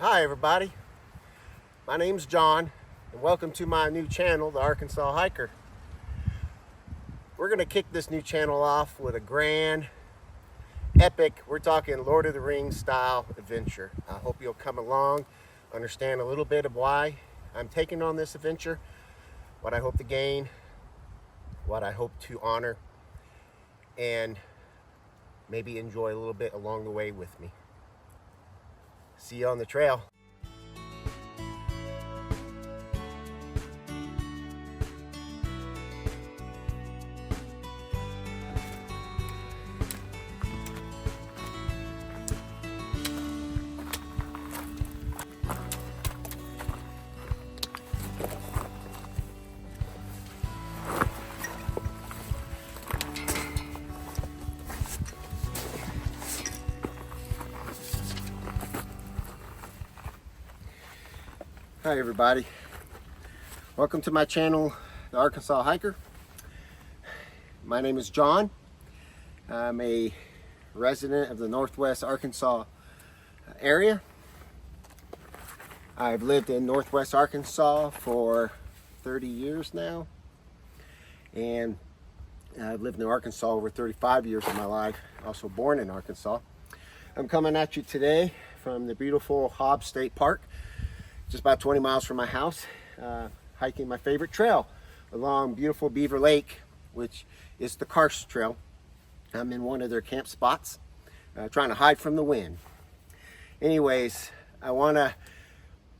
Hi everybody, my name's John and welcome to my new channel, The Arkansas Hiker. We're going to kick this new channel off with a grand, epic, we're talking Lord of the Rings style adventure. I hope you'll come along, understand a little bit of why I'm taking on this adventure, what I hope to gain, what I hope to honor, and maybe enjoy a little bit along the way with me. See you on the trail. Hi everybody, welcome to my channel, The Arkansas Hiker. My name is John. I'm a resident of the Northwest Arkansas area. I've lived in Northwest Arkansas for 30 years now, and I've lived in Arkansas over 35 years of my life, also born in Arkansas. I'm coming at you today from the beautiful Hobbs State Park, just about 20 miles from my house, hiking my favorite trail along beautiful Beaver Lake, which is the Karst Trail. I'm in one of their camp spots, trying to hide from the wind. Anyways, I want to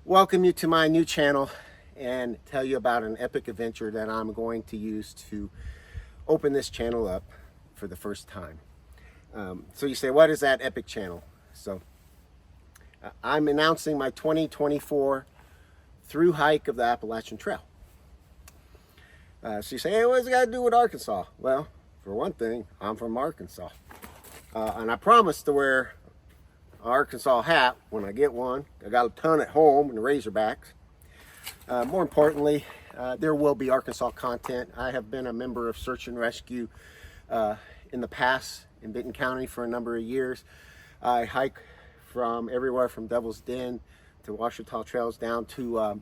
welcome you to my new channel and tell you about an epic adventure that I'm going to use to open this channel up for the first time. So you say, what is that epic channel? So I'm announcing my 2024 through hike of the Appalachian Trail. So you say, hey, what does it got to do with Arkansas? Well, for one thing, I'm from Arkansas. And I promise to wear an Arkansas hat when I get one. I got a ton at home in the Razorbacks. More importantly, there will be Arkansas content. I have been a member of Search and Rescue in the past in Benton County for a number of years. I hike from everywhere from Devil's Den to Ouachita Trails down to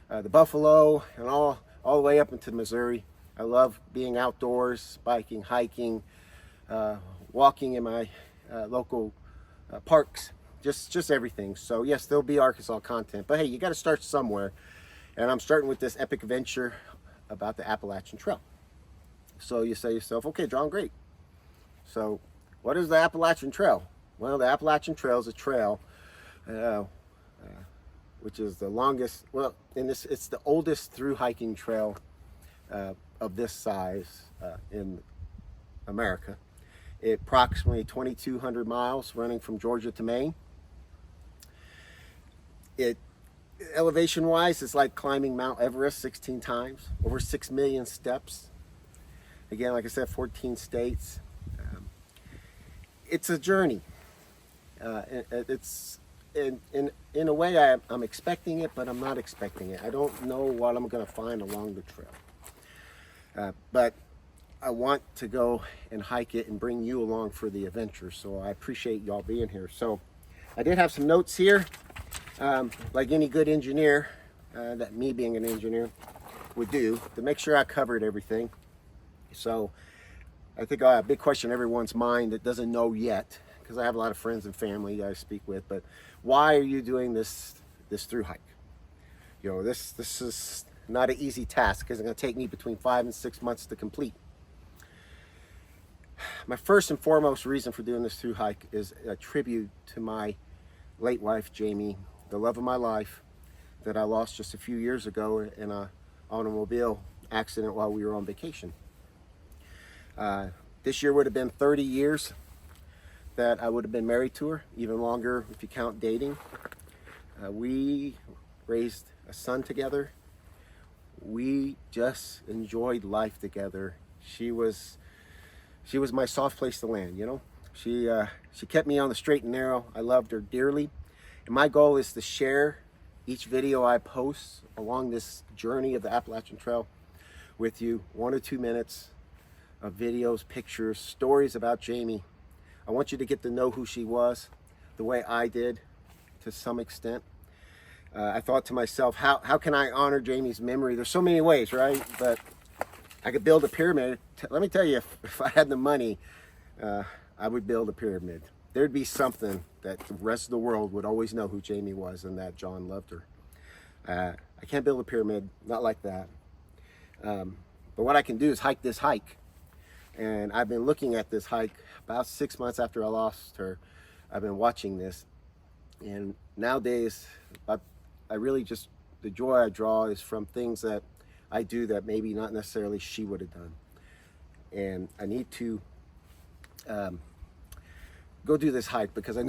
the Buffalo and all the way up into Missouri. I love being outdoors, biking, hiking, walking in my local parks, just everything. So yes, there'll be Arkansas content, but hey, you got to start somewhere. And I'm starting with this epic adventure about the Appalachian Trail. So you say to yourself, okay, John, great. So what is the Appalachian Trail? Well, the Appalachian Trail is a trail which is the longest, well, it's the oldest through hiking trail of this size in America. It approximately 2,200 miles running from Georgia to Maine. Elevation wise, it's like climbing Mount Everest 16 times, over 6 million steps. Again, like I said, 14 states. It's a journey. It's in a way I'm expecting it, but I'm not expecting it. I don't know what I'm going to find along the trail, but I want to go and hike it and bring you along for the adventure. So I appreciate y'all being here. So I did have some notes here, like any good engineer, that me being an engineer would do, to make sure I covered everything. So I think a big question in everyone's mind that doesn't know yet, because I have a lot of friends and family that I speak with, but why are you doing this through hike? You know, this is not an easy task, because it's going to take me between 5 and 6 months to complete. My first and foremost reason for doing this through hike is a tribute to my late wife, Jamie, the love of my life, that I lost just a few years ago in an automobile accident while we were on vacation. This year would have been 30 years that I would have been married to her, even longer if you count dating. We raised a son together. We just enjoyed life together. She was my soft place to land, you know. She kept me on the straight and narrow. I loved her dearly. And my goal is to share each video I post along this journey of the Appalachian Trail with you, 1 or 2 minutes of videos, pictures, stories about Jamie. I want you to get to know who she was the way I did to some extent. I thought to myself, how can I honor Jamie's memory? There's so many ways, right? But I could build a pyramid. Let me tell you, if I had the money, I would build a pyramid. There'd be something that the rest of the world would always know who Jamie was and that John loved her. I can't build a pyramid, not like that. But what I can do is hike this hike. And I've been looking at this hike about 6 months after I lost her. I've been watching this. And nowadays, I really just, the joy I draw is from things that I do that maybe not necessarily she would have done. And I need to go do this hike because I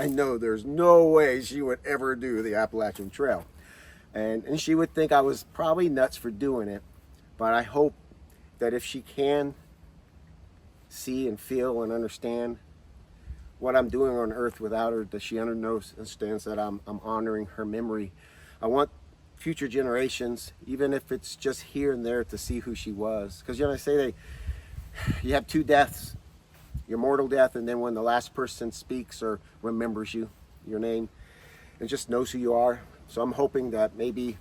know there's no way she would ever do the Appalachian Trail. And she would think I was probably nuts for doing it. But I hope that if she can see and feel and understand what I'm doing on earth without her, that she understands that I'm honoring her memory. I want future generations, even if it's just here and there, to see who she was. Because I say you have two deaths, your mortal death, and then when the last person speaks or remembers your name, and just knows who you are. So I'm hoping that maybe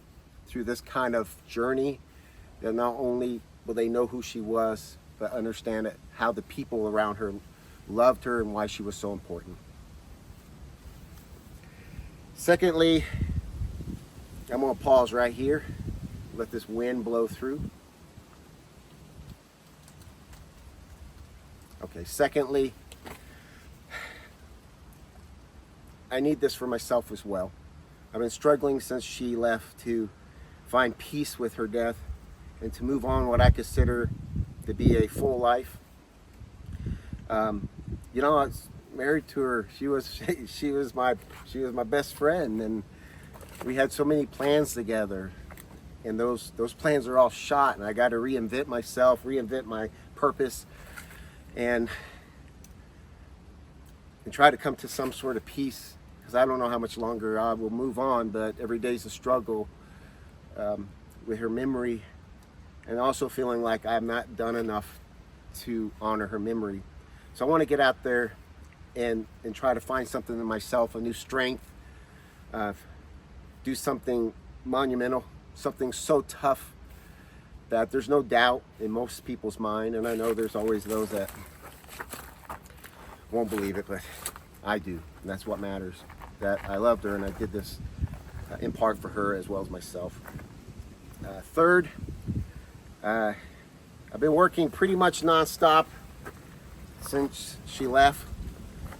through this kind of journey, that not only will they know who she was, but understand how the people around her loved her and why she was so important. Secondly, I'm going to pause right here, let this wind blow through. Okay, secondly, I need this for myself as well. I've been struggling since she left to find peace with her death and to move on what I consider to be a full life. I was married to her. She was my best friend, and we had so many plans together. And those plans are all shot, and I got to reinvent myself, reinvent my purpose, and try to come to some sort of peace. Because I don't know how much longer I will move on, but every day's a struggle with her memory, and also feeling like I've not done enough to honor her memory. So I want to get out there and try to find something in myself, a new strength, do something monumental, something so tough that there's no doubt in most people's mind, and I know there's always those that won't believe it, but I do, and that's what matters, that I loved her and I did this in part for her as well as myself. Third, I've been working pretty much nonstop since she left.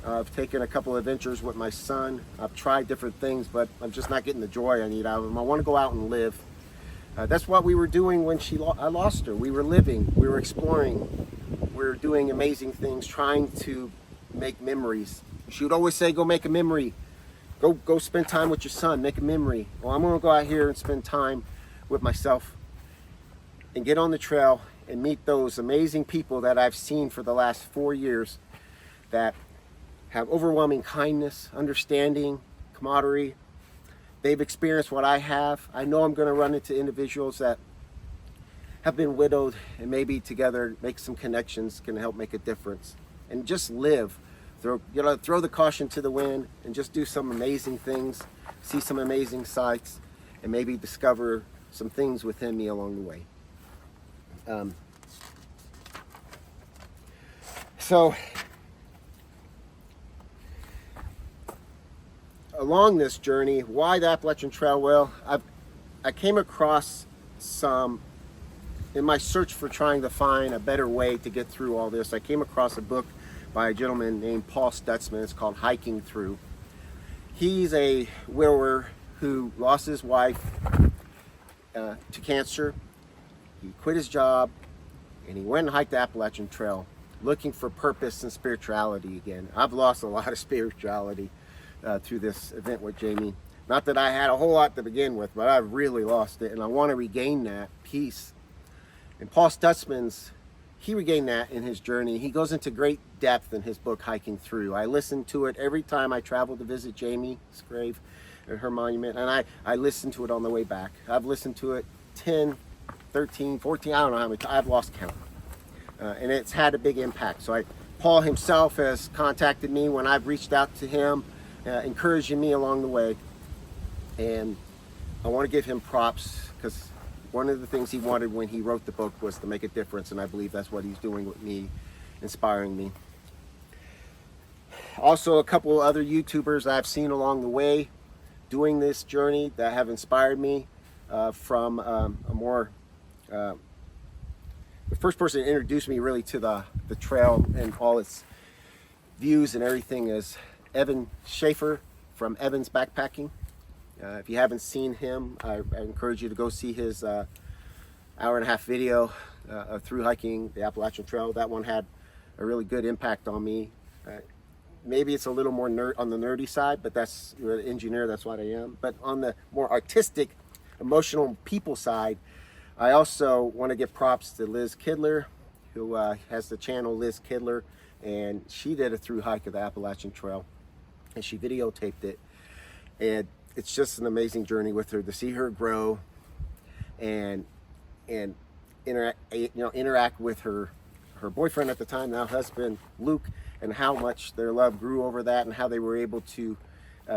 I've taken a couple of adventures with my son. I've tried different things, but I'm just not getting the joy I need out of them. I want to go out and live. That's what we were doing when I lost her. We were living, we were exploring, we were doing amazing things, trying to make memories. She would always say, go make a memory. Go spend time with your son, make a memory. Well, I'm going to go out here and spend time with myself and get on the trail and meet those amazing people that I've seen for the last 4 years that have overwhelming kindness, understanding, camaraderie. They've experienced what I have. I know I'm going to run into individuals that have been widowed, and maybe together make some connections, can help make a difference. And just live. Throw the caution to the wind and just do some amazing things, see some amazing sights, and maybe discover some things within me along the way. So along this journey, why the Appalachian Trail? Well, I came across some, in my search for trying to find a better way to get through all this, I came across a book by a gentleman named Paul Stutzman. It's called Hiking Through. He's a widower who lost his wife to cancer. He quit his job and he went and hiked the Appalachian Trail looking for purpose and spirituality again. I've lost a lot of spirituality through this event with Jamie. Not that I had a whole lot to begin with, but I've really lost it, and I want to regain that peace. And Paul Stutzman's, he regained that in his journey. He goes into great depth in his book, Hiking Through. I listen to it every time I travel to visit Jamie's grave and her monument, and I listen to it on the way back. I've listened to it 10, 13, 14, I don't know how many times. I've lost count. And it's had a big impact. So Paul himself has contacted me when I've reached out to him, encouraging me along the way. And I want to give him props because one of the things he wanted when he wrote the book was to make a difference, and I believe that's what he's doing with me, inspiring me. Also, a couple other YouTubers I've seen along the way doing this journey that have inspired me from the first person to introduce me really to the trail and all its views and everything is Evan Schaefer from Evan's Backpacking. If you haven't seen him, I encourage you to go see his hour-and-a-half video of through hiking the Appalachian Trail. That one had a really good impact on me. Maybe it's a little more on the nerdy side, but that's, you're an engineer, that's what I am. But on the more artistic, emotional people side, I also want to give props to Liz Kidler, who has the channel Liz Kidler, and she did a through hike of the Appalachian Trail, and she videotaped it. And it's just an amazing journey with her to see her grow and interact with her boyfriend at the time, now husband Luke, and how much their love grew over that, and how they were able to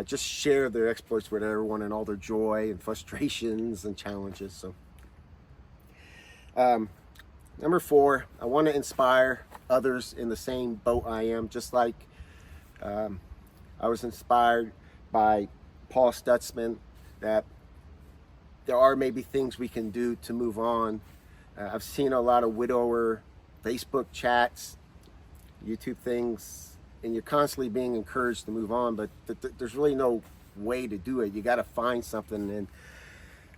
just share their exploits with everyone and all their joy and frustrations and challenges. So number 4, I want to inspire others in the same boat I am, just like I was inspired by Paul Stutzman, that there are maybe things we can do to move on. I've seen a lot of widower Facebook chats, YouTube things, and you're constantly being encouraged to move on, but there's really no way to do it. You got to find something, and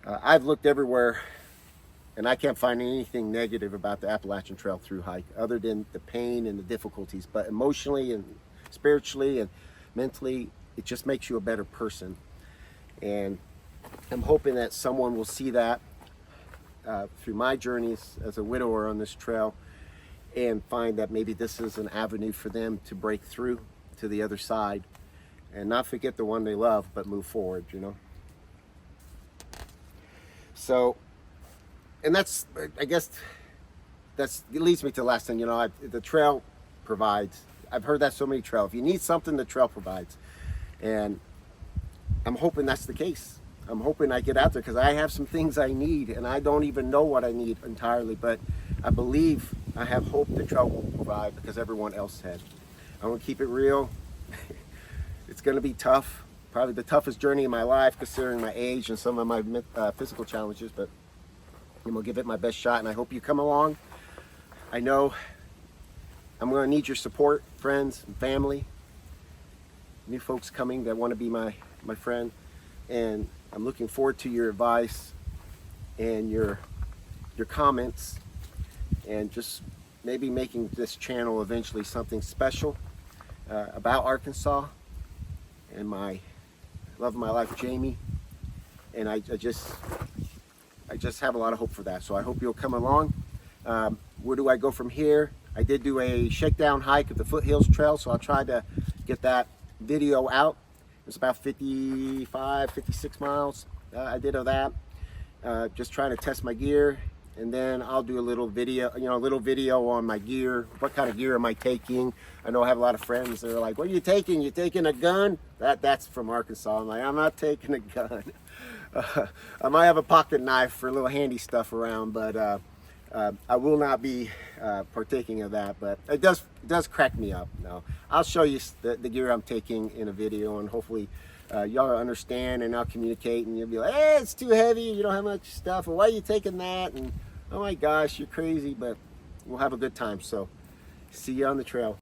I've looked everywhere, and I can't find anything negative about the Appalachian Trail through hike other than the pain and the difficulties. But emotionally and spiritually and mentally, it just makes you a better person. And I'm hoping that someone will see that through my journeys as a widower on this trail, and find that maybe this is an avenue for them to break through to the other side and not forget the one they love, but move forward, you know. So, and that's, I guess, it leads me to the last thing, you know, the trail provides. I've heard that so many trails. If you need something, the trail provides. And I'm hoping that's the case. I'm hoping I get out there because I have some things I need, and I don't even know what I need entirely, but I believe, I have hope the trail will provide because everyone else had. I want to keep it real. It's going to be tough, probably the toughest journey in my life considering my age and some of my physical challenges, but I'm going to give it my best shot, and I hope you come along. I know I'm going to need your support, friends and family, new folks coming that want to be my friend, and I'm looking forward to your advice and your comments, and just maybe making this channel eventually something special about Arkansas and my love of my life, Jamie. And I just have a lot of hope for that. So I hope you'll come along. Where do I go from here? I did do a shakedown hike of the Foothills Trail, so I'll try to get that video out. It's about 55, 56 miles I did of that. Just trying to test my gear, and then I'll do a little video, on my gear. What kind of gear am I taking? I know I have a lot of friends that are like, what are you taking? You taking a gun? That's from Arkansas. I'm like, I'm not taking a gun. I might have a pocket knife for a little handy stuff around, but I will not be partaking of that. But it does crack me up. No, I'll show you the gear I'm taking in a video, and hopefully y'all understand, and I'll communicate, and you'll be like, hey, it's too heavy, you don't have much stuff, or why are you taking that? And oh my gosh, you're crazy, but we'll have a good time. So see you on the trail.